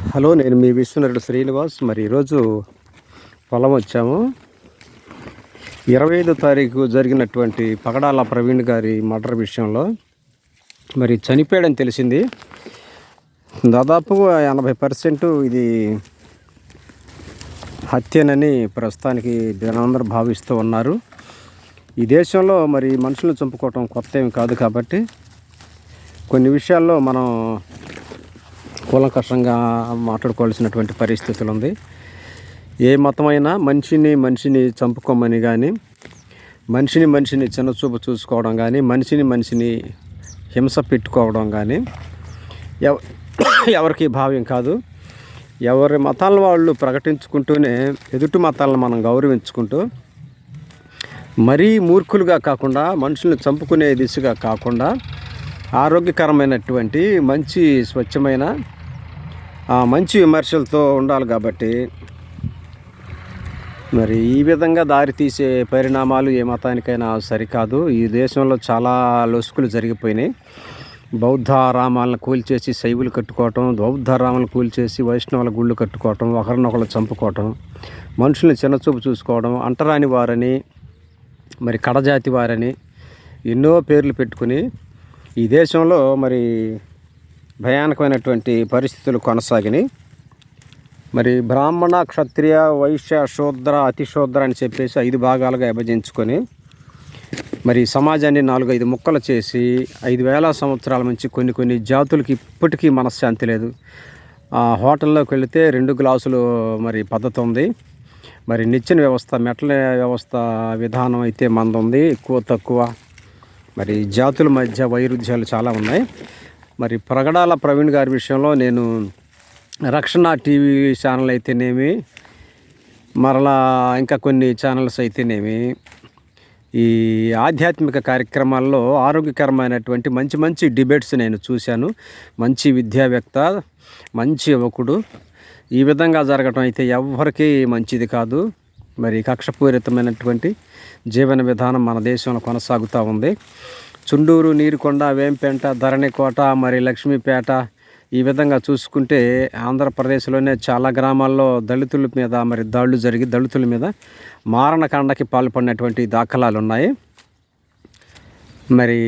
Hello, నేను మీ విశ్వనరుడు శ్రీనివాస్. మరి ఈరోజు పొలం వచ్చాము. 25వ తారీఖు జరిగినటువంటి పగడాల ప్రవీణ్ గారి మర్డర్ విషయంలో మరి చనిపోయాడని తెలిసింది. దాదాపు 80% ఇది హత్యనని ప్రస్తుతానికి జనందరూ భావిస్తూ ఉన్నారు. ఈ దేశంలో మరి మనుషులను చంపుకోవటం కొత్త ఏమి కాదు కాబట్టి కొన్ని విషయాల్లో మనం కూలంకషంగా మాట్లాడుకోవాల్సినటువంటి పరిస్థితులు ఉంది. ఏ మతమైనా మనిషిని చంపుకోమని కానీ, మనిషిని చిన్నచూపు చూసుకోవడం కానీ, మనిషిని హింస పెట్టుకోవడం కానీ ఎవరికి భావ్యం కాదు. ఎవరి మతాలను వాళ్ళు ప్రకటించుకుంటూనే ఎదుటి మతాలను మనం గౌరవించుకుంటూ మరీ మూర్ఖులుగా కాకుండా, మనుషుల్ని చంపుకునే దిశగా కాకుండా ఆరోగ్యకరమైనటువంటి మంచి స్వచ్ఛమైన మంచి విమర్శలతో ఉండాలి. కాబట్టి మరి ఈ విధంగా దారితీసే పరిణామాలు ఏ మతానికైనా సరికాదు. ఈ దేశంలో చాలా లొసుకులు జరిగిపోయినాయి. బౌద్ధారామాలను కూల్చేసి శైవులు కట్టుకోవటం, బౌద్ధారామాలను కూల్చేసి వైష్ణవుల గుళ్ళు కట్టుకోవటం, ఒకరినొకరు చంపుకోవటం, మనుషుల్ని చిన్నచూపు చూసుకోవడం, అంటరాని వారని, మరి కడజాతి వారని ఎన్నో పేర్లు పెట్టుకుని ఈ దేశంలో మరి భయానకమైనటువంటి పరిస్థితులు కొనసాగినాయి. మరి బ్రాహ్మణ, క్షత్రియ, వైశ్య, శూద్ర, అతిశూద్ర అని చెప్పేసి 5 భాగాలుగా విభజించుకొని మరి సమాజాన్ని 4-5 ముక్కలు చేసి 5000 సంవత్సరాల నుంచి కొన్ని జాతులకి ఇప్పటికీ మనశ్శాంతి లేదు. హోటల్లోకి వెళితే 2 గ్లాసులు మరి పద్ధతి ఉంది. మరి నిచ్చెన వ్యవస్థ, మెట్ల వ్యవస్థ విధానం అయితే మంది ఉంది, ఎక్కువ తక్కువ. మరి జాతుల మధ్య వైరుధ్యాలు చాలా ఉన్నాయి. మరి పగడాల ప్రవీణ్ గారి విషయంలో నేను రక్షణ టీవీ ఛానల్ అయితేనేమి, మరలా ఇంకా కొన్ని ఛానల్స్ అయితేనేమి, ఈ ఆధ్యాత్మిక కార్యక్రమాల్లో ఆరోగ్యకరమైనటువంటి మంచి డిబేట్స్ నేను చూశాను. మంచి విద్యావేత్త, మంచి యువకుడు. ఈ విధంగా జరగటం అయితే ఎవ్వరికీ మంచిది కాదు. మరి కక్షపూరితమైనటువంటి జీవన విధానం మన దేశంలో కొనసాగుతూ ఉంది. చుండూరు, నీరుకొండ, వేంపేట, ధరణికోట, మరి లక్ష్మీపేట ఈ విధంగా చూసుకుంటే ఆంధ్రప్రదేశ్లోనే చాలా గ్రామాల్లో దళితుల మీద మరి దాడులు జరిగి దళితుల మీద మారణకాండకి పాల్పడినటువంటి దాఖలాలు ఉన్నాయి. మరి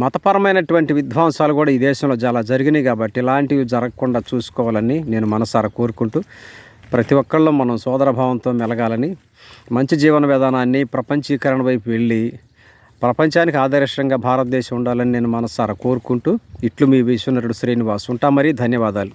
మతపరమైనటువంటి విధ్వంసాలు కూడా ఈ దేశంలో చాలా జరిగినాయి. కాబట్టి ఇలాంటివి జరగకుండా చూసుకోవాలని నేను మనసారా కోరుకుంటూ ప్రతి ఒక్కళ్ళు మనం సోదరభావంతో మెలగాలని, మంచి జీవన విధానాన్ని ప్రపంచీకరణ వైపు వెళ్ళి ప్రపంచానికి ఆదర్శంగా భారతదేశం ఉండాలని నేను మనసారా కోరుకుంటూ ఇట్లు మీ విశ్వనరుడు శ్రీనివాస్. ఉంటా. మరి ధన్యవాదాలు.